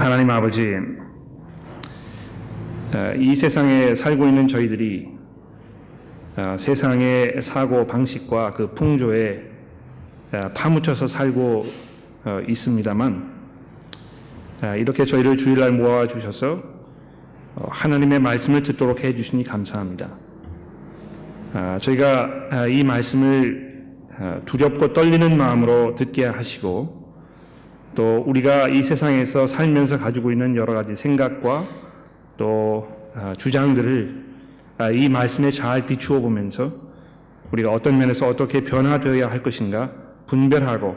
하나님 아버지, 이 세상에 살고 있는 저희들이 세상의 사고 방식과 그 풍조에 파묻혀서 살고 있습니다만, 이렇게 저희를 주일날 모아 주셔서 하나님의 말씀을 듣도록 해 주시니 감사합니다. 저희가 이 말씀을 두렵고 떨리는 마음으로 듣게 하시고, 또 우리가 이 세상에서 살면서 가지고 있는 여러 가지 생각과 또 주장들을 이 말씀에 잘 비추어 보면서 우리가 어떤 면에서 어떻게 변화되어야 할 것인가 분별하고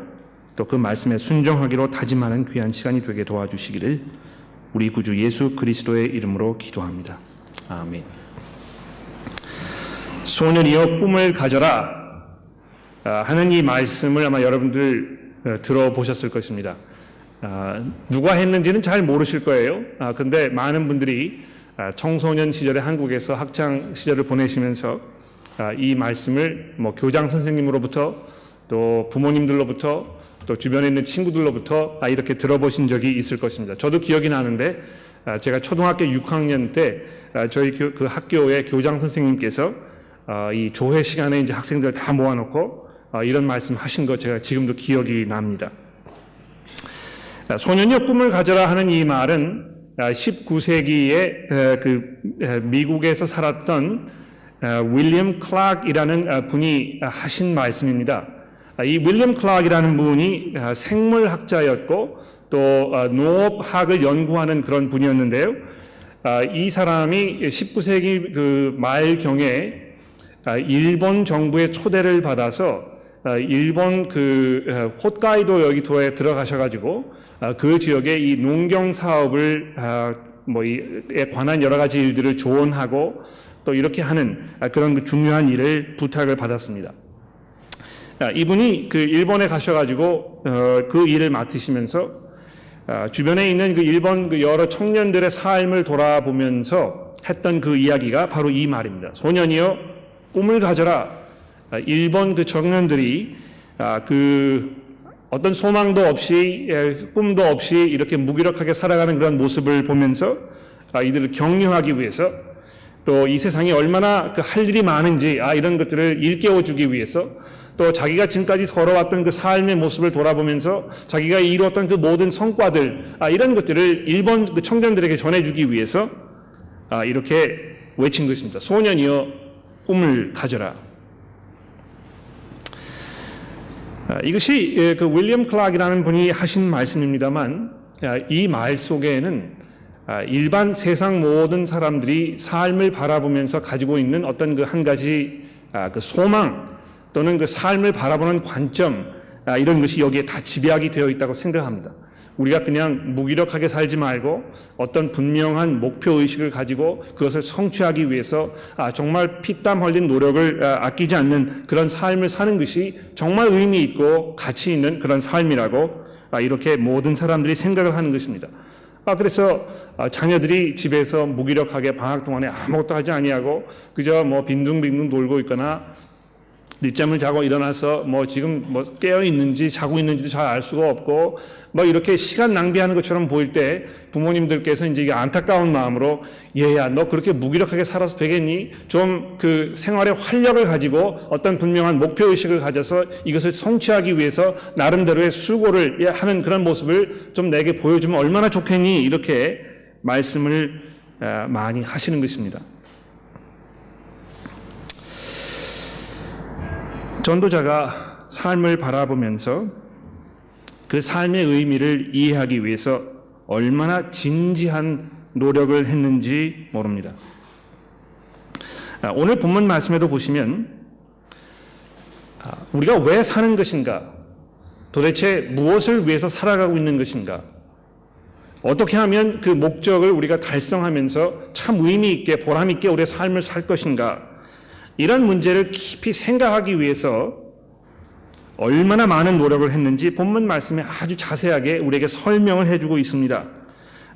또 그 말씀에 순종하기로 다짐하는 귀한 시간이 되게 도와주시기를 우리 구주 예수 그리스도의 이름으로 기도합니다. 아멘. 소년이여 꿈을 가져라 하는 이 말씀을 아마 여러분들 들어보셨을 것입니다. 누가 했는지는 잘 모르실 거예요. 근데 많은 분들이 청소년 시절에 한국에서 학창 시절을 보내시면서 이 말씀을 교장 선생님으로부터 또 부모님들로부터 또 주변에 있는 친구들로부터 이렇게 들어보신 적이 있을 것입니다. 저도 기억이 나는데 제가 초등학교 6학년 때 저희 그 학교의 교장 선생님께서 이 조회 시간에 이제 학생들 다 모아놓고 이런 말씀 하신 거 제가 지금도 기억이 납니다. 소년이여 꿈을 가져라 하는 이 말은 19세기에 그 미국에서 살았던 윌리엄 클락이라는 분이 하신 말씀입니다. 이 윌리엄 클락이라는 분이 생물학자였고 또 농업학을 연구하는 그런 분이었는데요. 이 사람이 19세기 그 말경에 일본 정부의 초대를 받아서 일본 그 홋카이도 여기도에 들어가셔가지고 그 지역에 이 농경 사업을 에 관한 여러 가지 일들을 조언하고 또 이렇게 하는 그런 그 중요한 일을 부탁을 받았습니다. 이분이 그 일본에 가셔가지고 그 일을 맡으시면서 주변에 있는 그 일본 그 여러 청년들의 삶을 돌아보면서 했던 그 이야기가 바로 이 말입니다. 소년이여 꿈을 가져라. 일본 그 청년들이 그 어떤 소망도 없이 꿈도 없이 이렇게 무기력하게 살아가는 그런 모습을 보면서 이들을 격려하기 위해서 또 이 세상에 얼마나 그 할 일이 많은지 이런 것들을 일깨워주기 위해서 또 자기가 지금까지 걸어왔던 그 삶의 모습을 돌아보면서 자기가 이루었던 그 모든 성과들 이런 것들을 일본 그 청년들에게 전해주기 위해서 이렇게 외친 것입니다. 소년이여 꿈을 가져라. 이것이 그 윌리엄 클락이라는 분이 하신 말씀입니다만 이 말 속에는 일반 세상 모든 사람들이 삶을 바라보면서 가지고 있는 어떤 그 한 가지 그 소망 또는 그 삶을 바라보는 관점 이런 것이 여기에 다 집약이 되어 있다고 생각합니다. 우리가 그냥 무기력하게 살지 말고 어떤 분명한 목표의식을 가지고 그것을 성취하기 위해서 정말 피땀 흘린 노력을 아끼지 않는 그런 삶을 사는 것이 정말 의미 있고 가치 있는 그런 삶이라고 이렇게 모든 사람들이 생각을 하는 것입니다. 그래서 자녀들이 집에서 무기력하게 방학 동안에 아무것도 하지 아니하고 그저 빈둥빈둥 놀고 있거나 늦잠을 자고 일어나서 지금 깨어 있는지 자고 있는지도 잘 알 수가 없고 이렇게 시간 낭비하는 것처럼 보일 때 부모님들께서 이제 이게 안타까운 마음으로 얘야 너 그렇게 무기력하게 살아서 되겠니? 좀 그 생활의 활력을 가지고 어떤 분명한 목표 의식을 가져서 이것을 성취하기 위해서 나름대로의 수고를 하는 그런 모습을 좀 내게 보여주면 얼마나 좋겠니? 이렇게 말씀을 많이 하시는 것입니다. 전도자가 삶을 바라보면서 그 삶의 의미를 이해하기 위해서 얼마나 진지한 노력을 했는지 모릅니다. 오늘 본문 말씀에도 보시면 우리가 왜 사는 것인가? 도대체 무엇을 위해서 살아가고 있는 것인가? 어떻게 하면 그 목적을 우리가 달성하면서 참 의미 있게 보람 있게 우리의 삶을 살 것인가? 이런 문제를 깊이 생각하기 위해서 얼마나 많은 노력을 했는지 본문 말씀에 아주 자세하게 우리에게 설명을 해주고 있습니다.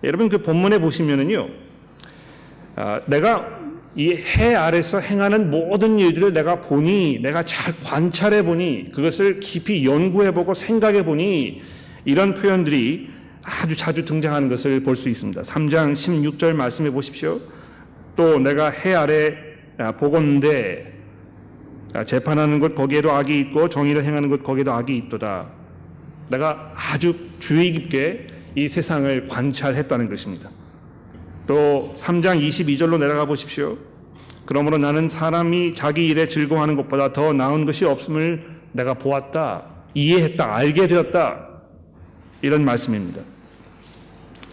여러분 그 본문에 보시면은요, 내가 이 해 아래서 행하는 모든 일들을 내가 보니, 내가 잘 관찰해 보니, 그것을 깊이 연구해 보고 생각해 보니 이런 표현들이 아주 자주 등장하는 것을 볼 수 있습니다. 3장 16절 말씀해 보십시오. 또 내가 해 아래 보건대 재판하는 것 거기에도 악이 있고 정의를 행하는 것 거기에도 악이 있도다. 내가 아주 주의 깊게 이 세상을 관찰했다는 것입니다. 또 3장 22절로 내려가 보십시오. 그러므로 나는 사람이 자기 일에 즐거워하는 것보다 더 나은 것이 없음을 내가 보았다, 이해했다, 알게 되었다, 이런 말씀입니다.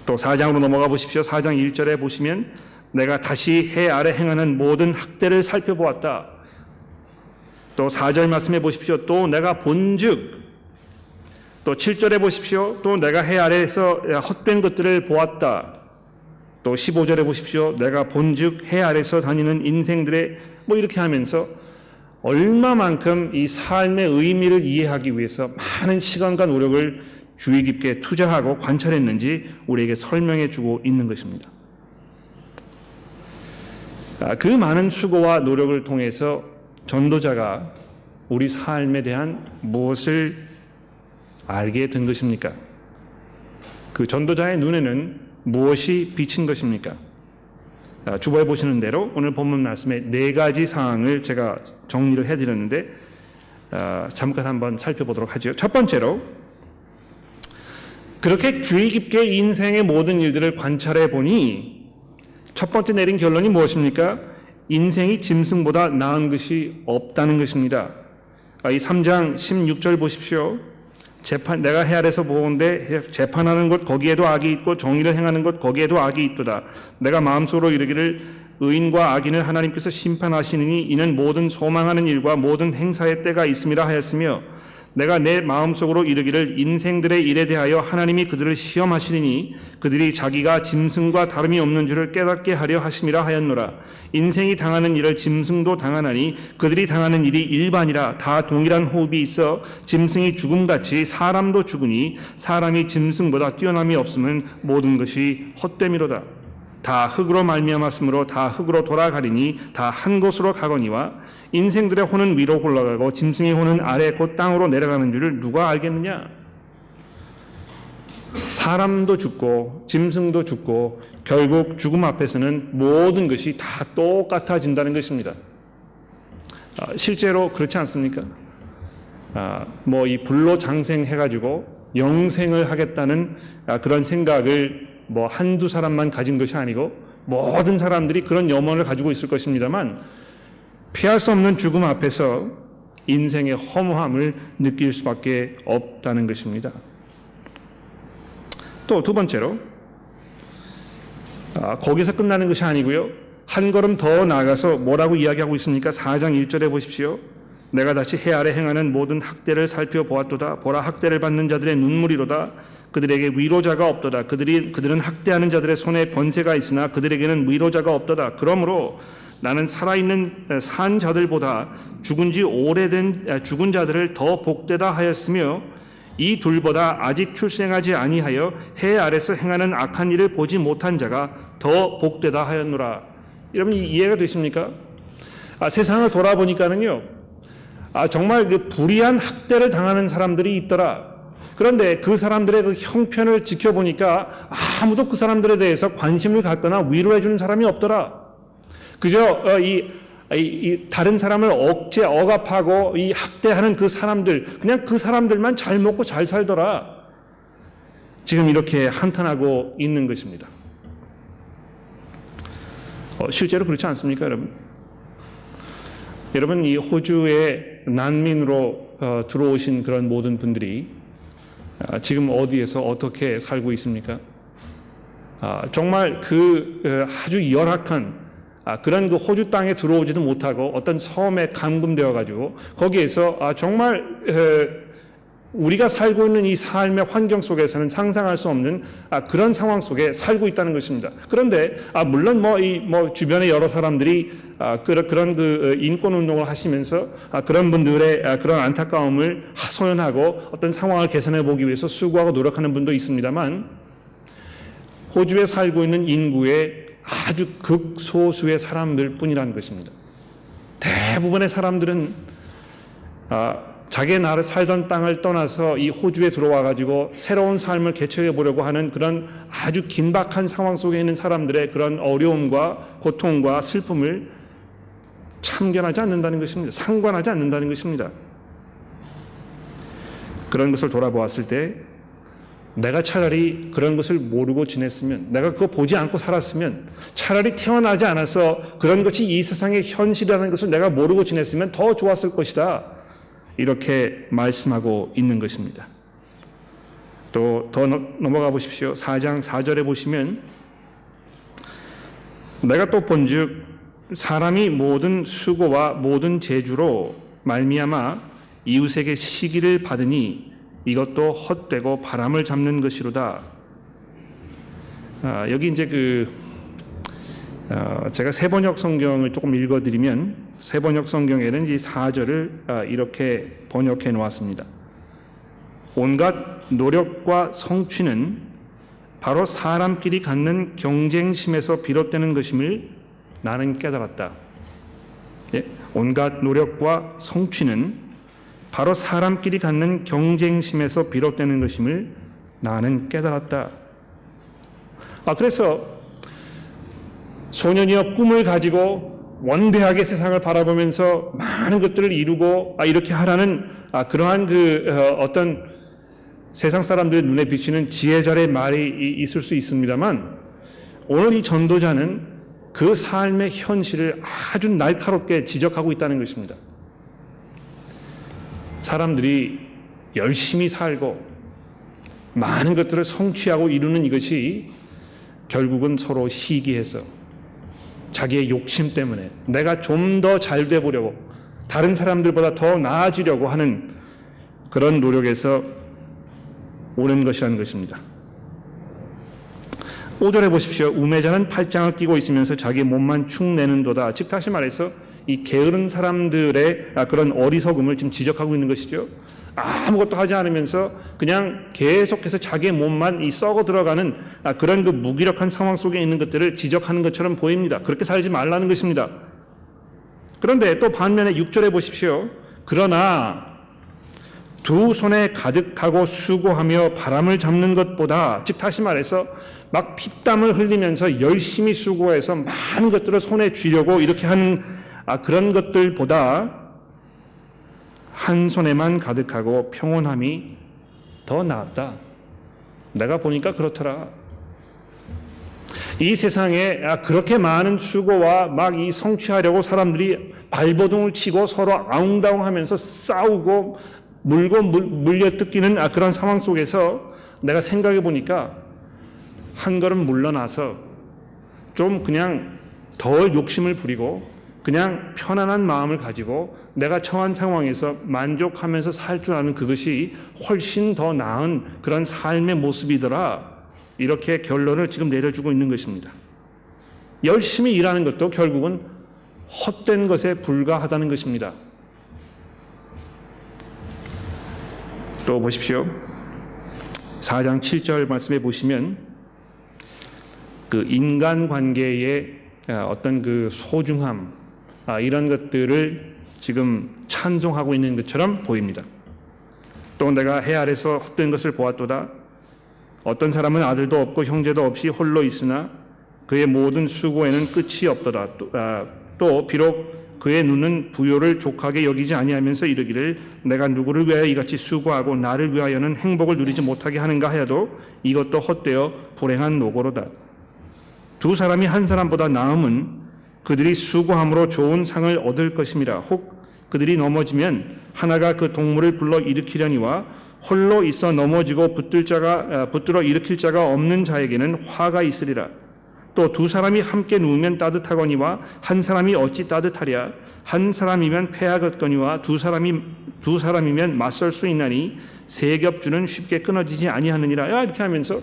또 4장으로 넘어가 보십시오. 4장 1절에 보시면 내가 다시 해 아래 행하는 모든 학대를 살펴보았다. 또 4절 말씀해 보십시오. 또 내가 본즉, 또 7절에 보십시오. 또 내가 해 아래에서 헛된 것들을 보았다. 또 15절에 보십시오. 내가 본즉 해 아래에서 다니는 인생들의 이렇게 하면서 얼마만큼 이 삶의 의미를 이해하기 위해서 많은 시간과 노력을 주의 깊게 투자하고 관찰했는지 우리에게 설명해 주고 있는 것입니다. 그 많은 수고와 노력을 통해서 전도자가 우리 삶에 대한 무엇을 알게 된 것입니까? 그 전도자의 눈에는 무엇이 비친 것입니까? 주보에 보시는 대로 오늘 본문 말씀에 4가지 사항을 제가 정리를 해드렸는데 잠깐 한번 살펴보도록 하죠. 첫 번째로, 그렇게 주의 깊게 인생의 모든 일들을 관찰해 보니 첫 번째 내린 결론이 무엇입니까? 인생이 짐승보다 나은 것이 없다는 것입니다. 이 3장 16절 보십시오. 내가 해 아래서 보건대 재판하는 것 거기에도 악이 있고 정의를 행하는 것 거기에도 악이 있도다. 내가 마음속으로 이르기를 의인과 악인을 하나님께서 심판하시느니 이는 모든 소망하는 일과 모든 행사의 때가 있음이라 하였으며, 내가 내 마음속으로 이르기를 인생들의 일에 대하여 하나님이 그들을 시험하시리니 그들이 자기가 짐승과 다름이 없는 줄을 깨닫게 하려 하심이라 하였노라. 인생이 당하는 일을 짐승도 당하나니 그들이 당하는 일이 일반이라. 다 동일한 호흡이 있어 짐승이 죽음같이 사람도 죽으니 사람이 짐승보다 뛰어남이 없음은 모든 것이 헛됨이로다. 다 흙으로 말미암았으므로 다 흙으로 돌아가리니 다 한 곳으로 가거니와 인생들의 혼은 위로 올라가고 짐승의 혼은 아래 곧 땅으로 내려가는 줄을 누가 알겠느냐? 사람도 죽고 짐승도 죽고 결국 죽음 앞에서는 모든 것이 다 똑같아진다는 것입니다. 실제로 그렇지 않습니까? 이 불로 장생해가지고 영생을 하겠다는 그런 생각을 한두 사람만 가진 것이 아니고 모든 사람들이 그런 염원을 가지고 있을 것입니다만 피할 수 없는 죽음 앞에서 인생의 허무함을 느낄 수밖에 없다는 것입니다. 또 두 번째로, 거기서 끝나는 것이 아니고요. 한 걸음 더 나아가서 뭐라고 이야기하고 있습니까? 4장 1절에 보십시오. 내가 다시 해 아래 행하는 모든 학대를 살펴보았도다. 보라, 학대를 받는 자들의 눈물이로다. 그들에게 위로자가 없도다. 그들은 학대하는 자들의 손에 권세가 있으나 그들에게는 위로자가 없도다. 그러므로 나는 살아있는 산 자들보다 죽은 지 오래된 죽은 자들을 더 복되다 하였으며 이 둘보다 아직 출생하지 아니하여 해 아래서 행하는 악한 일을 보지 못한 자가 더 복되다 하였노라. 여러분 이해가 되십니까? 세상을 돌아보니까는요, 정말 그 불의한 학대를 당하는 사람들이 있더라. 그런데 그 사람들의 그 형편을 지켜보니까 아무도 그 사람들에 대해서 관심을 갖거나 위로해 주는 사람이 없더라. 그저 다른 사람을 억압하고 이 학대하는 그 사람들, 그냥 그 사람들만 잘 먹고 잘 살더라. 지금 이렇게 한탄하고 있는 것입니다. 실제로 그렇지 않습니까, 여러분? 여러분, 이 호주에 난민으로 들어오신 그런 모든 분들이 지금 어디에서 어떻게 살고 있습니까? 정말 아주 열악한 그런 그 호주 땅에 들어오지도 못하고 어떤 섬에 감금되어 가지고 거기에서 정말 우리가 살고 있는 이 삶의 환경 속에서는 상상할 수 없는 그런 상황 속에 살고 있다는 것입니다. 그런데 물론 주변의 여러 사람들이 그런 그 인권 운동을 하시면서 그런 분들의 그런 안타까움을 하소연하고 어떤 상황을 개선해 보기 위해서 수고하고 노력하는 분도 있습니다만, 호주에 살고 있는 인구의 아주 극소수의 사람들 뿐이라는 것입니다. 대부분의 사람들은 자기 나라 살던 땅을 떠나서 이 호주에 들어와 가지고 새로운 삶을 개척해 보려고 하는 그런 아주 긴박한 상황 속에 있는 사람들의 그런 어려움과 고통과 슬픔을 참견하지 않는다는 것입니다. 상관하지 않는다는 것입니다. 그런 것을 돌아보았을 때 내가 차라리 그런 것을 모르고 지냈으면, 내가 그거 보지 않고 살았으면, 차라리 태어나지 않아서 그런 것이 이 세상의 현실이라는 것을 내가 모르고 지냈으면 더 좋았을 것이다. 이렇게 말씀하고 있는 것입니다. 또 더 넘어가 보십시오. 4장 4절에 보시면 내가 또 본즉 사람이 모든 수고와 모든 재주로 말미암아 이웃에게 시기를 받으니 이것도 헛되고 바람을 잡는 것이로다. 여기 이제 제가 세번역 성경을 조금 읽어드리면, 세번역 성경에는 이 4절을 이렇게 번역해 놓았습니다. 온갖 노력과 성취는 바로 사람끼리 갖는 경쟁심에서 비롯되는 것임을 나는 깨달았다. 예? 온갖 노력과 성취는 바로 사람끼리 갖는 경쟁심에서 비롯되는 것임을 나는 깨달았다. 그래서 소년이여 꿈을 가지고 원대하게 세상을 바라보면서 많은 것들을 이루고 이렇게 하라는 그러한 어떤 세상 사람들의 눈에 비치는 지혜자의 말이 있을 수 있습니다만, 오늘 이 전도자는 그 삶의 현실을 아주 날카롭게 지적하고 있다는 것입니다. 사람들이 열심히 살고 많은 것들을 성취하고 이루는 이것이 결국은 서로 시기해서 자기의 욕심 때문에 내가 좀 더 잘 돼 보려고, 다른 사람들보다 더 나아지려고 하는 그런 노력에서 오는 것이라는 것입니다. 5절에 보십시오. 우매자는 팔짱을 끼고 있으면서 자기 몸만 축내는도다. 즉 다시 말해서 이 게으른 사람들의 그런 어리석음을 지금 지적하고 있는 것이죠. 아무것도 하지 않으면서 그냥 계속해서 자기의 몸만 썩어 들어가는 그런 무기력한 상황 속에 있는 것들을 지적하는 것처럼 보입니다. 그렇게 살지 말라는 것입니다. 그런데 또 반면에 6절에 보십시오. 그러나 두 손에 가득하고 수고하며 바람을 잡는 것보다, 즉 다시 말해서 막 피땀을 흘리면서 열심히 수고해서 많은 것들을 손에 쥐려고 이렇게 하는 그런 것들보다 한 손에만 가득하고 평온함이 더 낫다. 내가 보니까 그렇더라. 이 세상에 그렇게 많은 수고와 막 이 성취하려고 사람들이 발버둥을 치고 서로 아웅다웅하면서 싸우고 물려뜯기는 그런 상황 속에서 내가 생각해 보니까 한 걸음 물러나서 좀 그냥 덜 욕심을 부리고 그냥 편안한 마음을 가지고 내가 처한 상황에서 만족하면서 살 줄 아는 그것이 훨씬 더 나은 그런 삶의 모습이더라. 이렇게 결론을 지금 내려주고 있는 것입니다. 열심히 일하는 것도 결국은 헛된 것에 불과하다는 것입니다. 또 보십시오. 4장 7절 말씀에 보시면 인간관계의 어떤 소중함, 이런 것들을 지금 찬송하고 있는 것처럼 보입니다. 또 내가 해 아래서 헛된 것을 보았도다. 어떤 사람은 아들도 없고 형제도 없이 홀로 있으나 그의 모든 수고에는 끝이 없도다. 또 비록 그의 눈은 부요를 족하게 여기지 아니하면서 이르기를 내가 누구를 위하여 이같이 수고하고 나를 위하여는 행복을 누리지 못하게 하는가 하여도 이것도 헛되어 불행한 노고로다. 두 사람이 한 사람보다 나음은 그들이 수고함으로 좋은 상을 얻을 것임이라. 혹 그들이 넘어지면 하나가 그 동물을 불러 일으키려니와 홀로 있어 넘어지고 붙들어 일으킬 자가 없는 자에게는 화가 있으리라. 또 두 사람이 함께 누우면 따뜻하거니와 한 사람이 어찌 따뜻하랴. 한 사람이면 패하겠거니와 두 사람이면 맞설 수 있나니 세 겹줄은 쉽게 끊어지지 아니하느니라. 이렇게 하면서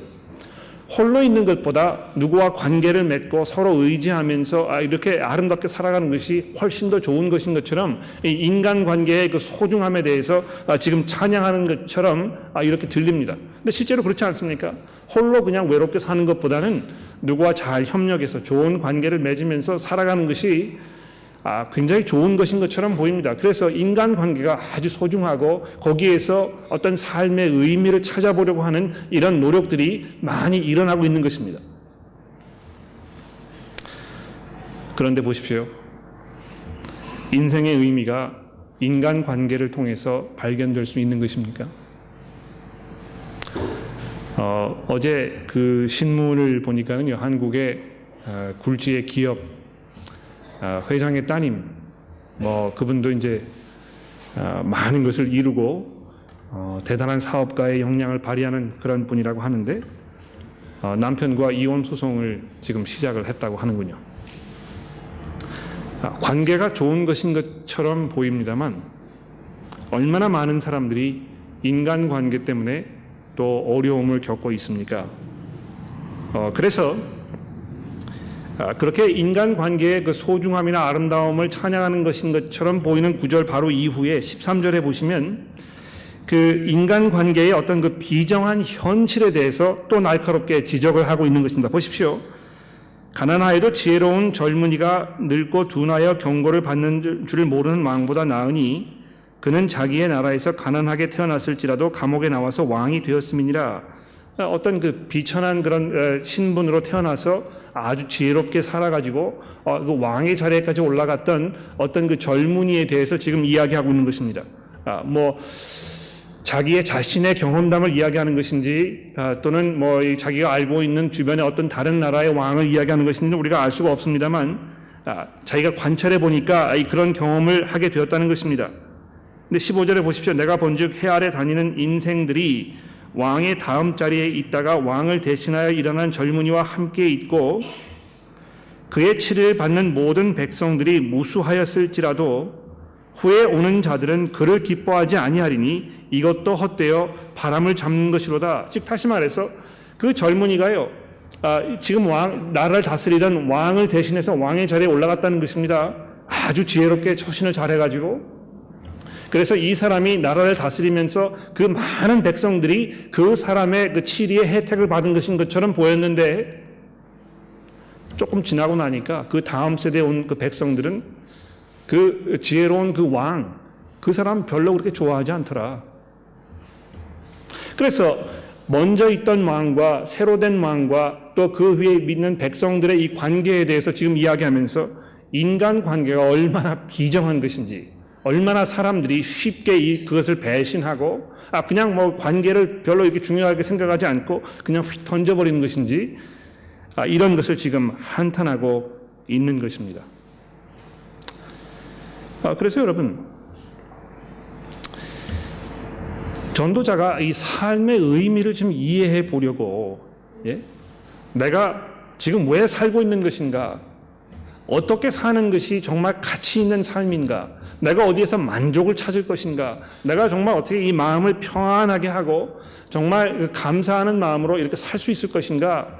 홀로 있는 것보다 누구와 관계를 맺고 서로 의지하면서 이렇게 아름답게 살아가는 것이 훨씬 더 좋은 것인 것처럼 인간관계의 소중함에 대해서 지금 찬양하는 것처럼 이렇게 들립니다. 근데 실제로 그렇지 않습니까? 홀로 그냥 외롭게 사는 것보다는 누구와 잘 협력해서 좋은 관계를 맺으면서 살아가는 것이 굉장히 좋은 것인 것처럼 보입니다. 그래서 인간관계가 아주 소중하고 거기에서 어떤 삶의 의미를 찾아보려고 하는 이런 노력들이 많이 일어나고 있는 것입니다. 그런데 보십시오. 인생의 의미가 인간관계를 통해서 발견될 수 있는 것입니까? 어제 그 신문을 보니까는요, 한국의 굴지의 기업 회장의 따님, 그분도 이제 많은 것을 이루고 대단한 사업가의 역량을 발휘하는 그런 분이라고 하는데 남편과 이혼 소송을 지금 시작을 했다고 하는군요. 관계가 좋은 것인 것처럼 보입니다만 얼마나 많은 사람들이 인간관계 때문에 또 어려움을 겪고 있습니까? 그래서 그렇게 인간관계의 그 소중함이나 아름다움을 찬양하는 것인 것처럼 보이는 구절 바로 이후에 13절에 보시면 그 인간관계의 어떤 그 비정한 현실에 대해서 또 날카롭게 지적을 하고 있는 것입니다. 보십시오. 가난하여도 지혜로운 젊은이가 늙고 둔하여 경고를 받는 줄을 모르는 왕보다 나으니 그는 자기의 나라에서 가난하게 태어났을지라도 감옥에 나와서 왕이 되었음이니라. 어떤 그 비천한 그런 신분으로 태어나서 아주 지혜롭게 살아가지고 그 왕의 자리에까지 올라갔던 어떤 그 젊은이에 대해서 지금 이야기하고 있는 것입니다. 자기의 자신의 경험담을 이야기하는 것인지 또는 자기가 알고 있는 주변의 어떤 다른 나라의 왕을 이야기하는 것인지 우리가 알 수가 없습니다만 자기가 관찰해 보니까 그런 경험을 하게 되었다는 것입니다. 근데 15절에 보십시오. 내가 본즉 해 아래 다니는 인생들이 왕의 다음 자리에 있다가 왕을 대신하여 일어난 젊은이와 함께 있고 그의 치를 받는 모든 백성들이 무수하였을지라도 후에 오는 자들은 그를 기뻐하지 아니하리니 이것도 헛되어 바람을 잡는 것이로다. 즉 다시 말해서 그 젊은이가요 지금 나라를 다스리던 왕을 대신해서 왕의 자리에 올라갔다는 것입니다. 아주 지혜롭게 처신을 잘해가지고 그래서 이 사람이 나라를 다스리면서 그 많은 백성들이 그 사람의 그 치리의 혜택을 받은 것인 것처럼 보였는데 조금 지나고 나니까 그 다음 세대에 온 그 백성들은 그 지혜로운 그 왕, 그 사람 별로 그렇게 좋아하지 않더라. 그래서 먼저 있던 왕과 새로 된 왕과 또 그 위에 있는 백성들의 이 관계에 대해서 지금 이야기하면서 인간 관계가 얼마나 비정한 것인지 얼마나 사람들이 쉽게 그것을 배신하고 그냥 관계를 별로 이렇게 중요하게 생각하지 않고 그냥 휙 던져버리는 것인지 이런 것을 지금 한탄하고 있는 것입니다. 그래서 여러분 전도자가 이 삶의 의미를 좀 이해해 보려고 내가 지금 왜 살고 있는 것인가, 어떻게 사는 것이 정말 가치 있는 삶인가, 내가 어디에서 만족을 찾을 것인가, 내가 정말 어떻게 이 마음을 평안하게 하고 정말 감사하는 마음으로 이렇게 살 수 있을 것인가,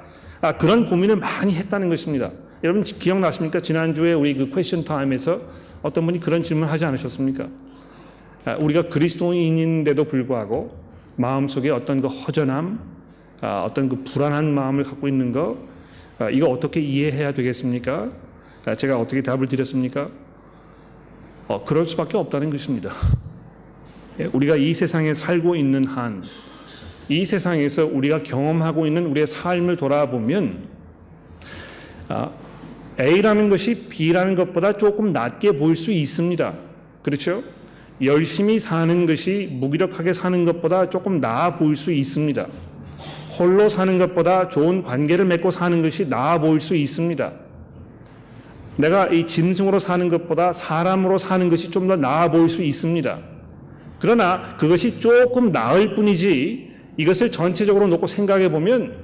그런 고민을 많이 했다는 것입니다. 여러분 기억나십니까? 지난주에 우리 그 퀘스천 타임에서 어떤 분이 그런 질문을 하지 않으셨습니까? 우리가 그리스도인인데도 불구하고 마음속에 어떤 그 허전함, 어떤 그 불안한 마음을 갖고 있는 거, 이거 어떻게 이해해야 되겠습니까? 제가 어떻게 답을 드렸습니까? 그럴 수밖에 없다는 것입니다. 우리가 이 세상에 살고 있는 한, 이 세상에서 우리가 경험하고 있는 우리의 삶을 돌아보면 A라는 것이 B라는 것보다 조금 낮게 보일 수 있습니다. 그렇죠? 열심히 사는 것이 무기력하게 사는 것보다 조금 나아 보일 수 있습니다. 홀로 사는 것보다 좋은 관계를 맺고 사는 것이 나아 보일 수 있습니다. 내가 이 짐승으로 사는 것보다 사람으로 사는 것이 좀 더 나아 보일 수 있습니다. 그러나 그것이 조금 나을 뿐이지 이것을 전체적으로 놓고 생각해 보면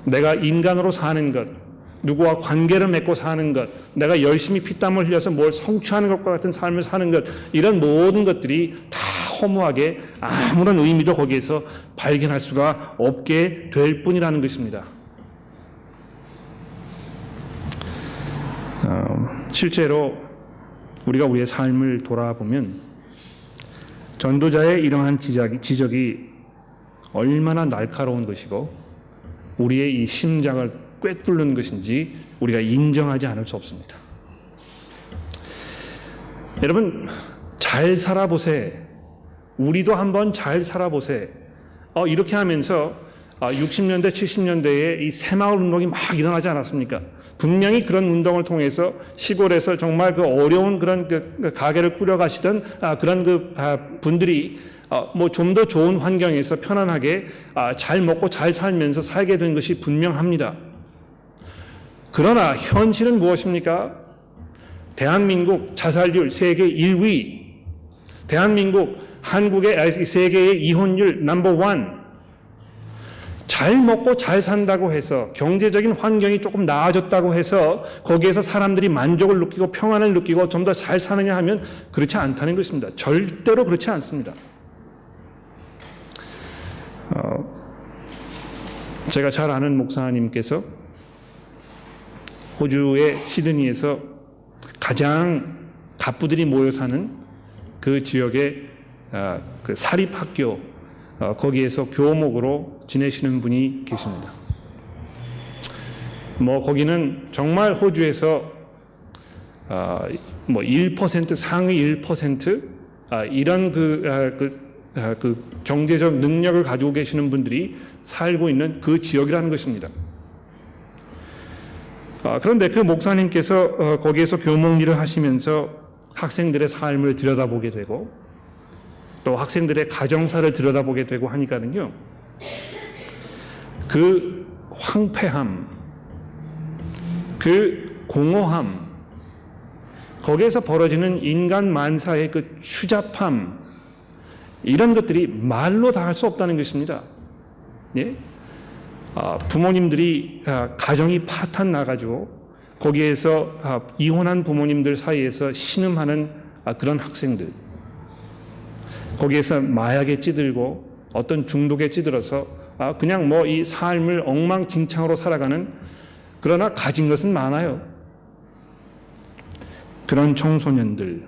내가 인간으로 사는 것, 누구와 관계를 맺고 사는 것, 내가 열심히 피땀을 흘려서 뭘 성취하는 것과 같은 삶을 사는 것, 이런 모든 것들이 다 허무하게 아무런 의미도 거기에서 발견할 수가 없게 될 뿐이라는 것입니다. 실제로 우리가 우리의 삶을 돌아보면 전도자의 이러한 지적이 얼마나 날카로운 것이고 우리의 이 심장을 꿰뚫는 것인지 우리가 인정하지 않을 수 없습니다. 여러분 잘 살아보세. 우리도 한번 잘 살아보세. 이렇게 하면서 60년대, 70년대에 이 새마을 운동이 막 일어나지 않았습니까? 분명히 그런 운동을 통해서 시골에서 정말 그 어려운 그런 그 가게를 꾸려가시던 그런 분들이 뭐 좀 더 좋은 환경에서 편안하게 잘 먹고 잘 살면서 살게 된 것이 분명합니다. 그러나 현실은 무엇입니까? 대한민국 자살률 세계 1위, 대한민국 한국의 세계의 이혼율 넘버 원. 잘 먹고 잘 산다고 해서 경제적인 환경이 조금 나아졌다고 해서 거기에서 사람들이 만족을 느끼고 평안을 느끼고 좀 더 잘 사느냐 하면 그렇지 않다는 것입니다. 절대로 그렇지 않습니다. 제가 잘 아는 목사님께서 호주의 시드니에서 가장 갑부들이 모여 사는 그 지역의 그 사립학교 거기에서 교목으로 지내시는 분이 계십니다. 뭐 거기는 정말 호주에서 뭐 1% 상위 1% 이런 그 경제적 능력을 가지고 계시는 분들이 살고 있는 그 지역이라는 것입니다. 그런데 그 목사님께서 거기에서 교목 일을 하시면서 학생들의 삶을 들여다보게 되고 또 학생들의 가정사를 들여다보게 되고 하니까는요, 그 황폐함, 그 공허함, 거기에서 벌어지는 인간 만사의 그 추잡함, 이런 것들이 말로 다 할 수 없다는 것입니다. 예? 부모님들이 가정이 파탄 나가지고 거기에서 이혼한 부모님들 사이에서 신음하는 그런 학생들, 거기에서 마약에 찌들고 어떤 중독에 찌들어서 그냥 뭐 이 삶을 엉망진창으로 살아가는, 그러나 가진 것은 많아요. 그런 청소년들,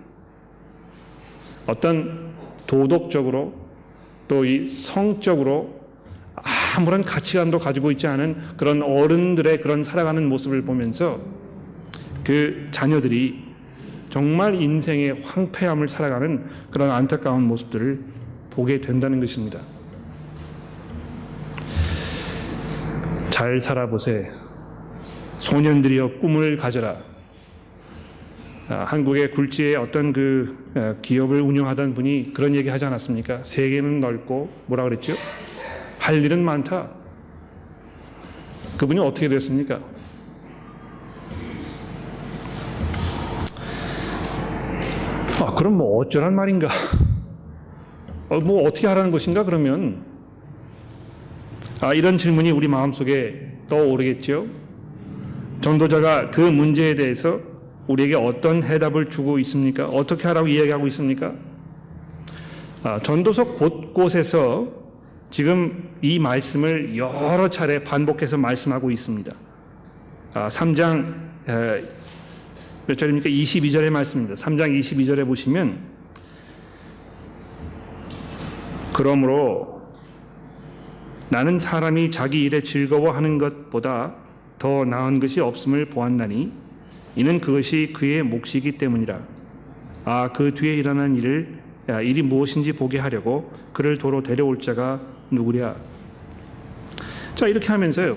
어떤 도덕적으로 또 이 성적으로 아무런 가치관도 가지고 있지 않은 그런 어른들의 그런 살아가는 모습을 보면서 그 자녀들이 정말 인생의 황폐함을 살아가는 그런 안타까운 모습들을 보게 된다는 것입니다. 잘 살아보세. 소년들이여 꿈을 가져라. 한국의 굴지의 어떤 그 기업을 운영하던 분이 그런 얘기 하지 않았습니까? 세계는 넓고 뭐라 그랬죠? 할 일은 많다. 그분이 어떻게 됐습니까? 그럼 뭐 어쩌란 말인가? 뭐 어떻게 하라는 것인가? 그러면 이런 질문이 우리 마음속에 떠오르겠죠. 전도자가 그 문제에 대해서 우리에게 어떤 해답을 주고 있습니까? 어떻게 하라고 이야기하고 있습니까? 전도서 곳곳에서 지금 이 말씀을 여러 차례 반복해서 말씀하고 있습니다. 3장 몇 절입니까? 22절의 말씀입니다. 3장 22절에 보시면, 그러므로 나는 사람이 자기 일에 즐거워하는 것보다 더 나은 것이 없음을 보았나니 이는 그것이 그의 몫이기 때문이라. 그 뒤에 일어난 일이 무엇인지 보게 하려고 그를 도로 데려올 자가 누구랴. 자, 이렇게 하면서요,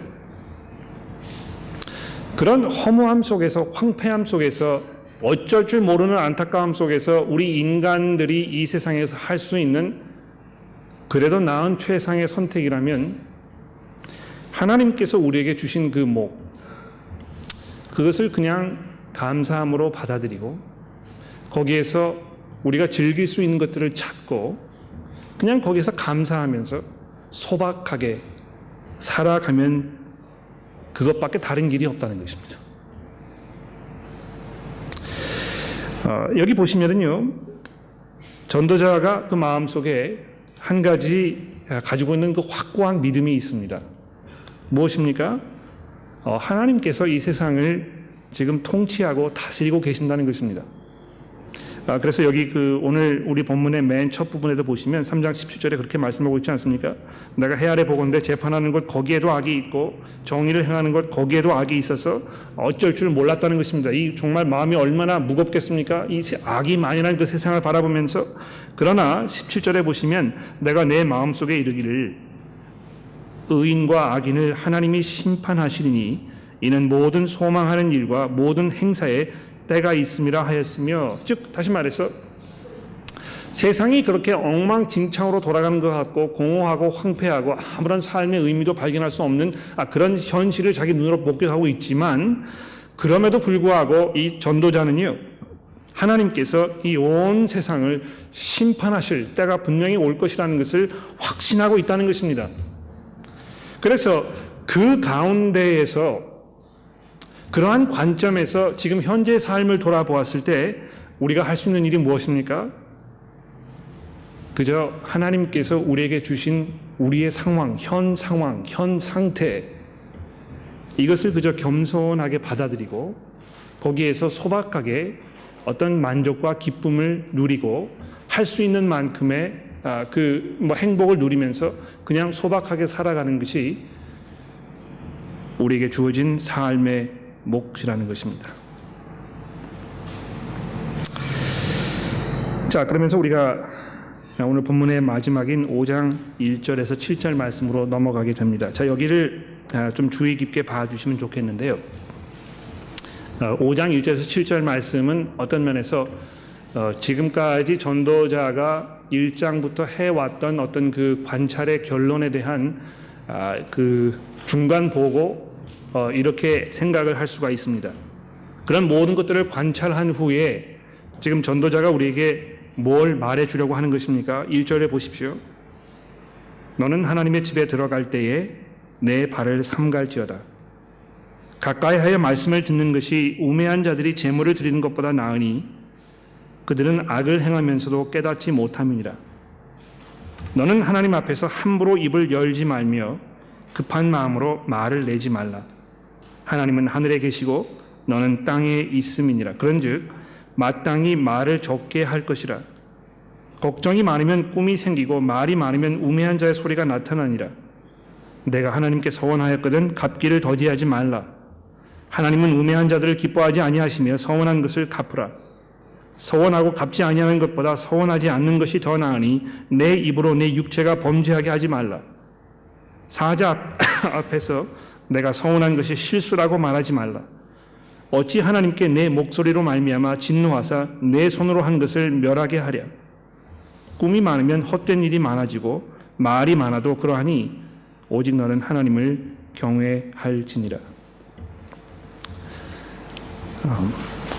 그런 허무함 속에서, 황폐함 속에서, 어쩔 줄 모르는 안타까움 속에서 우리 인간들이 이 세상에서 할 수 있는 그래도 나은 최상의 선택이라면 하나님께서 우리에게 주신 그 목, 그것을 그냥 감사함으로 받아들이고 거기에서 우리가 즐길 수 있는 것들을 찾고 그냥 거기에서 감사하면서 소박하게 살아가면 그것밖에 다른 길이 없다는 것입니다. 여기 보시면은요, 전도자가 그 마음속에 한 가지 가지고 있는 그 확고한 믿음이 있습니다. 무엇입니까? 하나님께서 이 세상을 지금 통치하고 다스리고 계신다는 것입니다. 그래서 여기 오늘 우리 본문의 맨 첫 부분에도 보시면 3장 17절에 그렇게 말씀하고 있지 않습니까? 내가 해 아래 보건대 재판하는 것 거기에도 악이 있고 정의를 행하는 것 거기에도 악이 있어서 어쩔 줄 몰랐다는 것입니다. 이 정말 마음이 얼마나 무겁겠습니까? 이 악이 만연한 그 세상을 바라보면서. 그러나 17절에 보시면 내가 내 마음속에 이르기를 의인과 악인을 하나님이 심판하시리니 이는 모든 소망하는 일과 모든 행사에 때가 있음이라 하였으며, 즉 다시 말해서 세상이 그렇게 엉망진창으로 돌아가는 것 같고 공허하고 황폐하고 아무런 삶의 의미도 발견할 수 없는 그런 현실을 자기 눈으로 목격하고 있지만, 그럼에도 불구하고 이 전도자는요, 하나님께서 이 온 세상을 심판하실 때가 분명히 올 것이라는 것을 확신하고 있다는 것입니다. 그래서 그 가운데에서 그러한 관점에서 지금 현재 삶을 돌아보았을 때 우리가 할 수 있는 일이 무엇입니까? 그저 하나님께서 우리에게 주신 우리의 상황, 현 상태, 이것을 그저 겸손하게 받아들이고 거기에서 소박하게 어떤 만족과 기쁨을 누리고 할 수 있는 만큼의 행복을 누리면서 그냥 소박하게 살아가는 것이 우리에게 주어진 삶의 몫이라는 것입니다. 자, 그러면서 우리가 오늘 본문의 마지막인 5장 1절에서 7절 말씀으로 넘어가게 됩니다. 자, 여기를 좀 주의 깊게 봐주시면 좋겠는데요. 5장 1절에서 7절 말씀은 어떤 면에서 지금까지 전도자가 1장부터 해왔던 어떤 그 관찰의 결론에 대한 그 중간 보고, 이렇게 생각을 할 수가 있습니다. 그런 모든 것들을 관찰한 후에 지금 전도자가 우리에게 뭘 말해주려고 하는 것입니까? 1절에 보십시오. 너는 하나님의 집에 들어갈 때에 내 발을 삼갈지어다. 가까이 하여 말씀을 듣는 것이 우매한 자들이 제물을 드리는 것보다 나으니 그들은 악을 행하면서도 깨닫지 못함이니라. 너는 하나님 앞에서 함부로 입을 열지 말며 급한 마음으로 말을 내지 말라. 하나님은 하늘에 계시고 너는 땅에 있음이니라. 그런즉 마땅히 말을 적게 할 것이라. 걱정이 많으면 꿈이 생기고 말이 많으면 우매한 자의 소리가 나타나니라. 내가 하나님께 서원하였거든 갚기를 더디하지 말라. 하나님은 우매한 자들을 기뻐하지 아니하시며 서원한 것을 갚으라. 서원하고 갚지 아니하는 것보다 서원하지 않는 것이 더 나으니 내 입으로 내 육체가 범죄하게 하지 말라. 사자 앞에서 내가 서원한 것이 실수라고 말하지 말라. 어찌 하나님께 내 목소리로 말미암아 진노하사 내 손으로 한 것을 멸하게 하랴. 꿈이 많으면 헛된 일이 많아지고 말이 많아도 그러하니 오직 너는 하나님을 경외할지니라.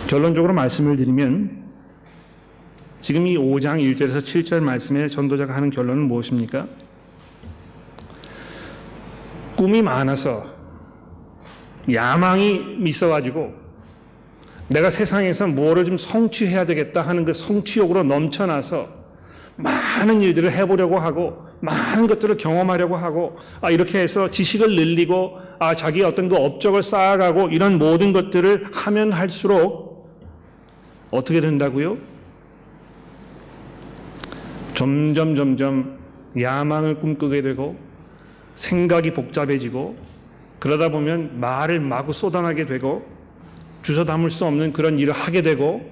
결론적으로 말씀을 드리면 지금 이 5장 1절에서 7절 말씀에 전도자가 하는 결론은 무엇입니까? 꿈이 많아서 야망이 있어가지고 내가 세상에서 무엇을 좀 성취해야 되겠다 하는 그 성취욕으로 넘쳐나서 많은 일들을 해보려고 하고 많은 것들을 경험하려고 하고 이렇게 해서 지식을 늘리고 자기 어떤 그 업적을 쌓아가고 이런 모든 것들을 하면 할수록 어떻게 된다고요? 점점 야망을 꿈꾸게 되고 생각이 복잡해지고 그러다 보면 말을 마구 쏟아내게 되고 주워 담을 수 없는 그런 일을 하게 되고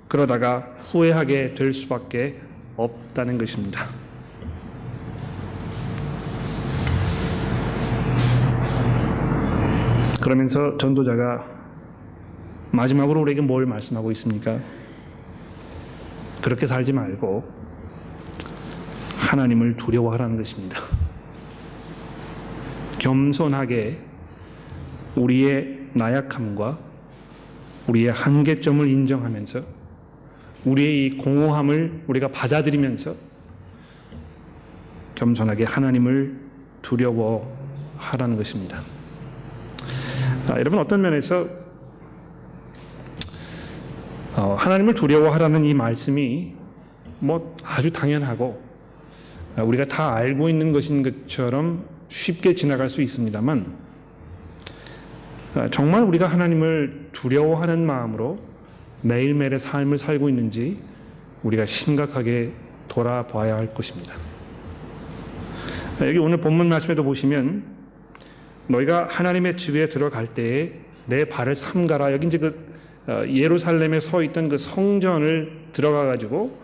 그러다가 후회하게 될 수밖에 없다는 것입니다. 그러면서 전도자가 마지막으로 우리에게 뭘 말씀하고 있습니까? 그렇게 살지 말고 하나님을 두려워하라는 것입니다. 겸손하게 우리의 나약함과 우리의 한계점을 인정하면서 우리의 이 공허함을 우리가 받아들이면서 겸손하게 하나님을 두려워하라는 것입니다. 여러분, 어떤 면에서 하나님을 두려워하라는 이 말씀이 아주 당연하고 우리가 다 알고 있는 것인 것처럼 쉽게 지나갈 수 있습니다만 정말 우리가 하나님을 두려워하는 마음으로 매일매일의 삶을 살고 있는지 우리가 심각하게 돌아봐야 할 것입니다. 여기 오늘 본문 말씀에도 보시면 너희가 하나님의 집에 들어갈 때에 내 발을 삼가라. 여기 이제 예루살렘에 서 있던 그 성전을 들어가 가지고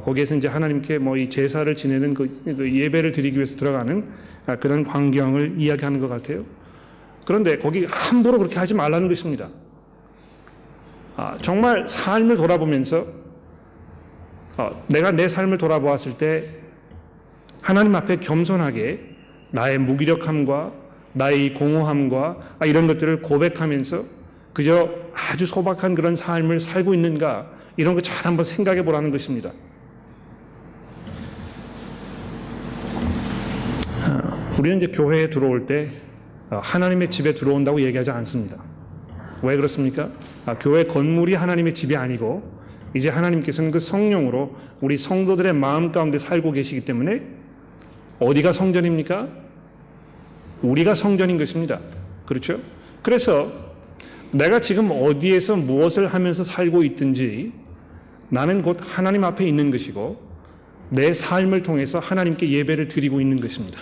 거기에서 이제 하나님께 이 제사를 지내는 그 예배를 드리기 위해서 들어가는 그런 광경을 이야기하는 것 같아요. 그런데 거기 함부로 그렇게 하지 말라는 것입니다. 정말 삶을 돌아보면서 내가 내 삶을 돌아보았을 때 하나님 앞에 겸손하게 나의 무기력함과 나의 공허함과 이런 것들을 고백하면서 그저 아주 소박한 그런 삶을 살고 있는가, 이런 거 잘 한번 생각해 보라는 것입니다. 우리는 이제 교회에 들어올 때 하나님의 집에 들어온다고 얘기하지 않습니다. 왜 그렇습니까? 교회 건물이 하나님의 집이 아니고 이제 하나님께서는 그 성령으로 우리 성도들의 마음 가운데 살고 계시기 때문에 어디가 성전입니까? 우리가 성전인 것입니다. 그렇죠? 그래서 내가 지금 어디에서 무엇을 하면서 살고 있든지 나는 곧 하나님 앞에 있는 것이고 내 삶을 통해서 하나님께 예배를 드리고 있는 것입니다.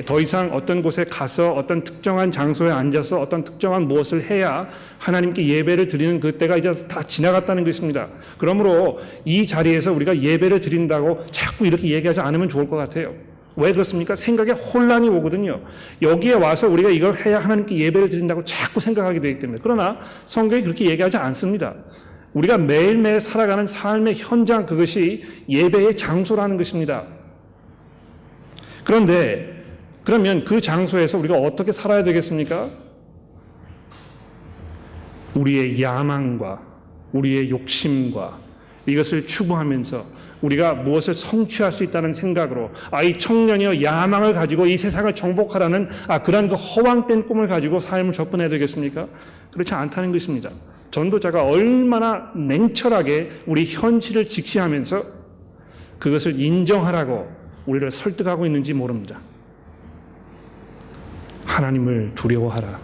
더 이상 어떤 곳에 가서 어떤 특정한 장소에 앉아서 어떤 특정한 무엇을 해야 하나님께 예배를 드리는 그때가 이제 다 지나갔다는 것입니다. 그러므로 이 자리에서 우리가 예배를 드린다고 자꾸 이렇게 얘기하지 않으면 좋을 것 같아요. 왜 그렇습니까? 생각에 혼란이 오거든요. 여기에 와서 우리가 이걸 해야 하나님께 예배를 드린다고 자꾸 생각하게 되기 때문에. 그러나 성경이 그렇게 얘기하지 않습니다. 우리가 매일매일 살아가는 삶의 현장, 그것이 예배의 장소라는 것입니다. 그러면 그 장소에서 우리가 어떻게 살아야 되겠습니까? 우리의 야망과 우리의 욕심과 이것을 추구하면서 우리가 무엇을 성취할 수 있다는 생각으로 이 청년이여 야망을 가지고 이 세상을 정복하라는 그런 그 허황된 꿈을 가지고 삶을 접근해야 되겠습니까? 그렇지 않다는 것입니다. 전도자가 얼마나 냉철하게 우리 현실을 직시하면서 그것을 인정하라고 우리를 설득하고 있는지 모릅니다. 하나님을 두려워하라.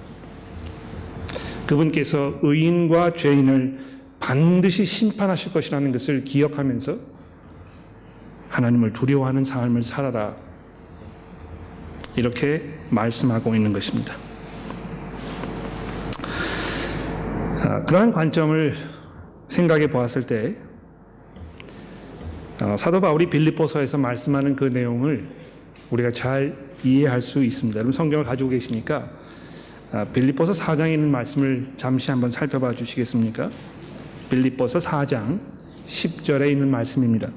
그분께서 의인과 죄인을 반드시 심판하실 것이라는 것을 기억하면서 하나님을 두려워하는 삶을 살아라. 이렇게 말씀하고 있는 것입니다. 그러한 관점을 생각해 보았을 때 사도 바울이 빌립보서에서 말씀하는 그 내용을 우리가 잘 이해할 수 있습니다. 여러분 성경을 가지고 계시니까 빌립보서 4장에 있는 말씀을 잠시 한번 살펴봐 주시겠습니까? 빌립보서 4장 10절에 있는 말씀입니다.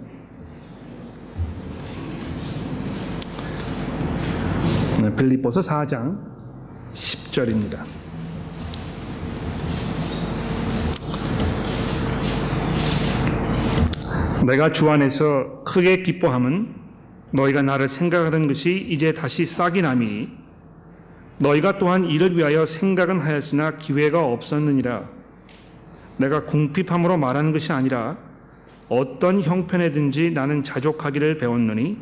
빌립보서 4장 10절입니다. 내가 주 안에서 크게 기뻐함은 너희가 나를 생각하던 것이 이제 다시 싹이 나미니 너희가 또한 이를 위하여 생각은 하였으나 기회가 없었느니라. 내가 궁핍함으로 말하는 것이 아니라 어떤 형편에든지 나는 자족하기를 배웠노니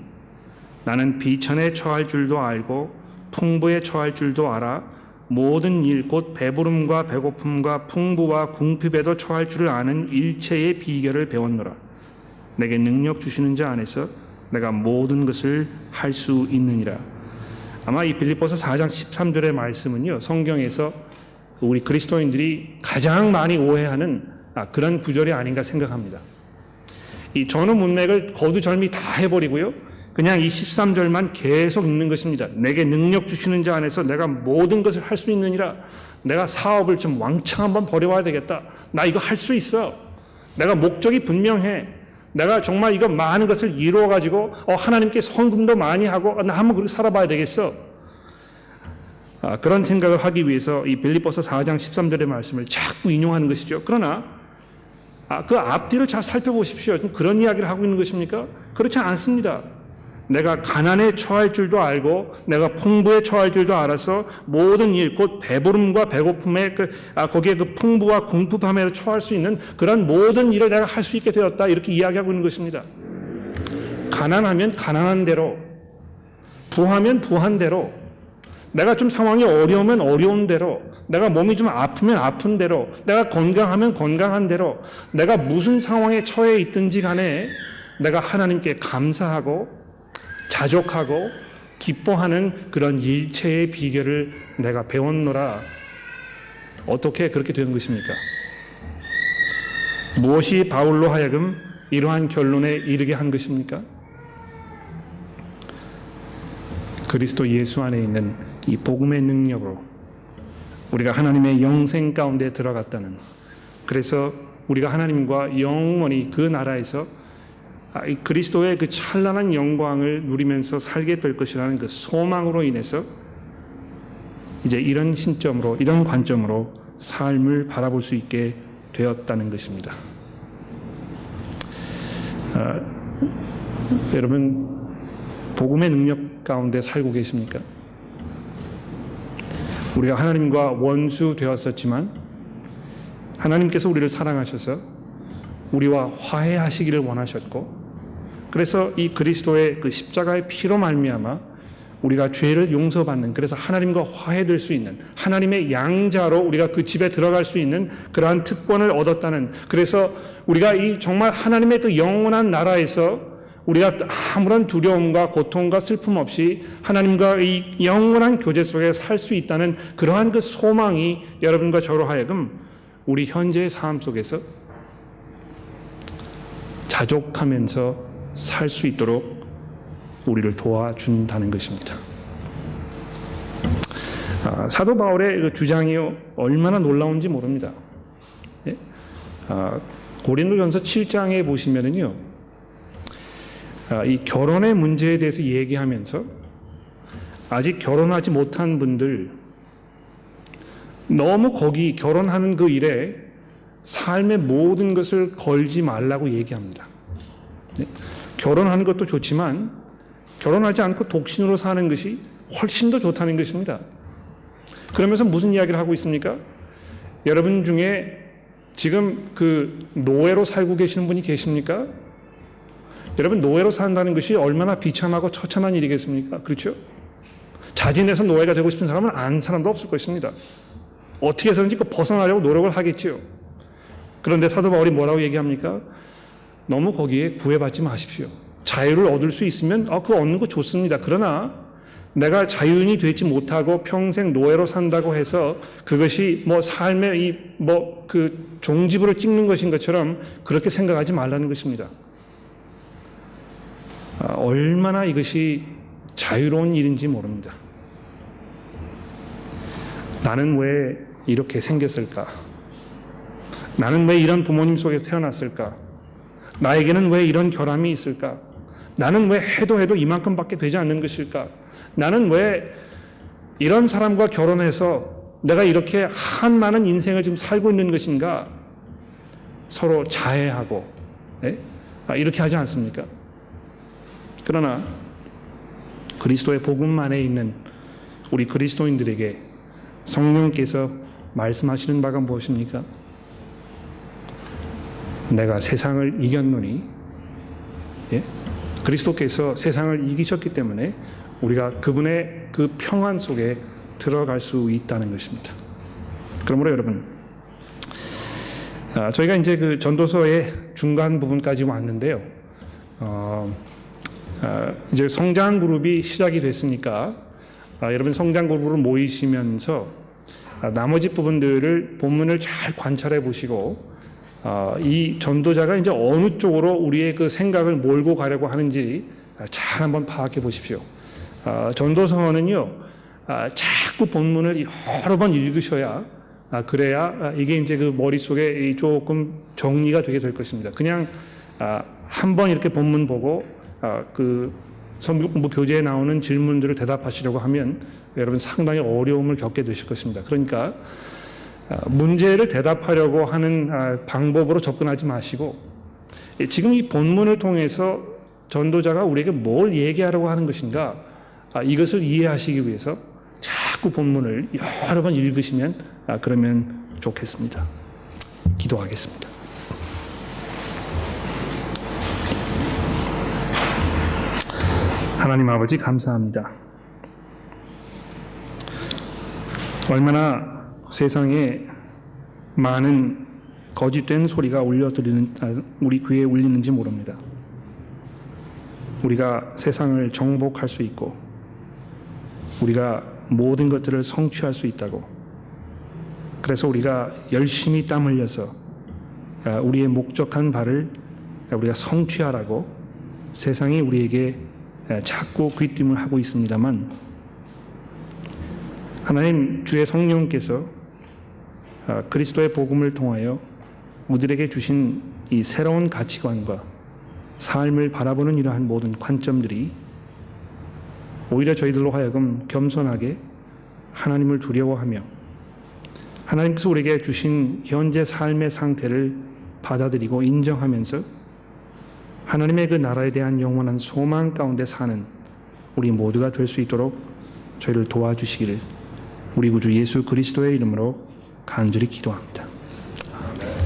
나는 비천에 처할 줄도 알고 풍부에 처할 줄도 알아 모든 일 곧 배부름과 배고픔과 풍부와 궁핍에도 처할 줄을 아는 일체의 비결을 배웠노라. 내게 능력 주시는 자 안에서 내가 모든 것을 할 수 있느니라. 아마 이 빌립보서 4장 13절의 말씀은요, 성경에서 우리 그리스도인들이 가장 많이 오해하는 그런 구절이 아닌가 생각합니다. 이 전후 문맥을 거두절미 다 해버리고요, 그냥 이 13절만 계속 읽는 것입니다. 내게 능력 주시는 자 안에서 내가 모든 것을 할 수 있느니라. 내가 사업을 좀 왕창 한번 벌여와야 되겠다. 나 이거 할 수 있어. 내가 목적이 분명해. 내가 정말 이거 많은 것을 이루어가지고 하나님께 헌금도 많이 하고 나 한번 그렇게 살아봐야 되겠어. 그런 생각을 하기 위해서 이 빌립보서 4장 13절의 말씀을 자꾸 인용하는 것이죠. 그러나 그 앞뒤를 잘 살펴보십시오. 그런 이야기를 하고 있는 것입니까? 그렇지 않습니다. 내가 가난에 처할 줄도 알고 내가 풍부에 처할 줄도 알아서 모든 일 곧 배부름과 배고픔에 거기에 그 풍부와 궁핍함에 처할 수 있는 그런 모든 일을 내가 할 수 있게 되었다. 이렇게 이야기하고 있는 것입니다. 가난하면 가난한 대로, 부하면 부한 대로, 내가 좀 상황이 어려우면 어려운 대로, 내가 몸이 좀 아프면 아픈 대로, 내가 건강하면 건강한 대로, 내가 무슨 상황에 처해 있든지 간에 내가 하나님께 감사하고 자족하고 기뻐하는 그런 일체의 비결을 내가 배웠노라. 어떻게 그렇게 되는 것입니까? 무엇이 바울로 하여금 이러한 결론에 이르게 한 것입니까? 그리스도 예수 안에 있는 이 복음의 능력으로 우리가 하나님의 영생 가운데 들어갔다는, 그래서 우리가 하나님과 영원히 그 나라에서 이 그리스도의 그 찬란한 영광을 누리면서 살게 될 것이라는 그 소망으로 인해서 이제 이런 신점으로, 이런 관점으로 삶을 바라볼 수 있게 되었다는 것입니다. 여러분, 복음의 능력 가운데 살고 계십니까? 우리가 하나님과 원수 되었었지만 하나님께서 우리를 사랑하셔서 우리와 화해하시기를 원하셨고, 그래서 이 그리스도의 그 십자가의 피로 말미암아 우리가 죄를 용서받는, 그래서 하나님과 화해될 수 있는 하나님의 양자로 우리가 그 집에 들어갈 수 있는 그러한 특권을 얻었다는, 그래서 우리가 이 정말 하나님의 그 영원한 나라에서 우리가 아무런 두려움과 고통과 슬픔 없이 하나님과 이 영원한 교제 속에 살 수 있다는 그러한 그 소망이 여러분과 저로 하여금 우리 현재의 삶 속에서 자족하면서 살 수 있도록 우리를 도와준다는 것입니다. 사도 바울의 그 주장이 얼마나 놀라운지 모릅니다. 고린도전서 7장에 보시면은요, 이 결혼의 문제에 대해서 얘기하면서 아직 결혼하지 못한 분들, 너무 거기 결혼하는 그 일에 삶의 모든 것을 걸지 말라고 얘기합니다. 결혼하는 것도 좋지만 결혼하지 않고 독신으로 사는 것이 훨씬 더 좋다는 것입니다. 그러면서 무슨 이야기를 하고 있습니까? 여러분 중에 지금 그 노예로 살고 계시는 분이 계십니까? 여러분, 노예로 산다는 것이 얼마나 비참하고 처참한 일이겠습니까? 그렇죠? 자진해서 노예가 되고 싶은 사람은 아는 사람도 없을 것입니다. 어떻게 해서든지 벗어나려고 노력을 하겠지요. 그런데 사도 바울이 뭐라고 얘기합니까? 너무 거기에 구애받지 마십시오. 자유를 얻을 수 있으면 그거 얻는 거 좋습니다. 그러나 내가 자유인이 되지 못하고 평생 노예로 산다고 해서 그것이 뭐 삶의 그 종지부를 찍는 것인 것처럼 그렇게 생각하지 말라는 것입니다. 얼마나 이것이 자유로운 일인지 모릅니다. 나는 왜 이렇게 생겼을까? 나는 왜 이런 부모님 속에 태어났을까? 나에게는 왜 이런 결함이 있을까? 나는 왜 해도 이만큼밖에 되지 않는 것일까? 나는 왜 이런 사람과 결혼해서 내가 이렇게 한 많은 인생을 지금 살고 있는 것인가? 서로 자해하고 이렇게 하지 않습니까? 그러나 그리스도의 복음 안에 있는 우리 그리스도인들에게 성령께서 말씀하시는 바가 무엇입니까? 내가 세상을 이겼노니, 그리스도께서 세상을 이기셨기 때문에 우리가 그분의 그 평안 속에 들어갈 수 있다는 것입니다. 그러므로 여러분, 저희가 이제 그 전도서의 중간 부분까지 왔는데요. 이제 성장 그룹이 시작이 됐으니까 여러분 성장 그룹으로 모이시면서 나머지 부분들을 본문을 잘 관찰해 보시고 이 전도자가 이제 어느 쪽으로 우리의 그 생각을 몰고 가려고 하는지 잘 한번 파악해 보십시오. 전도서는요, 자꾸 본문을 여러 번 읽으셔야 그래야 이게 이제 그 머릿속에 조금 정리가 되게 될 것입니다. 그냥 한번 이렇게 본문 보고 그 성경 공부 교재에 나오는 질문들을 대답하시려고 하면 여러분 상당히 어려움을 겪게 되실 것입니다. 그러니까 문제를 대답하려고 하는 방법으로 접근하지 마시고 지금 이 본문을 통해서 전도자가 우리에게 뭘 얘기하려고 하는 것인가, 이것을 이해하시기 위해서 자꾸 본문을 여러 번 읽으시면 그러면 좋겠습니다. 기도하겠습니다. 하나님 아버지 감사합니다. 얼마나 세상에 많은 거짓된 소리가 우리 귀에 울리는지 모릅니다. 우리가 세상을 정복할 수 있고 우리가 모든 것들을 성취할 수 있다고, 그래서 우리가 열심히 땀 흘려서 우리의 목적한 바를 우리가 성취하라고 세상이 우리에게 자꾸 귀띔을 하고 있습니다만, 하나님 주의 성령께서 그리스도의 복음을 통하여 우리에게 주신 이 새로운 가치관과 삶을 바라보는 이러한 모든 관점들이 오히려 저희들로 하여금 겸손하게 하나님을 두려워하며 하나님께서 우리에게 주신 현재 삶의 상태를 받아들이고 인정하면서 하나님의 그 나라에 대한 영원한 소망 가운데 사는 우리 모두가 될 수 있도록 저희를 도와주시기를 우리 구주 예수 그리스도의 이름으로 간절히 기도합니다.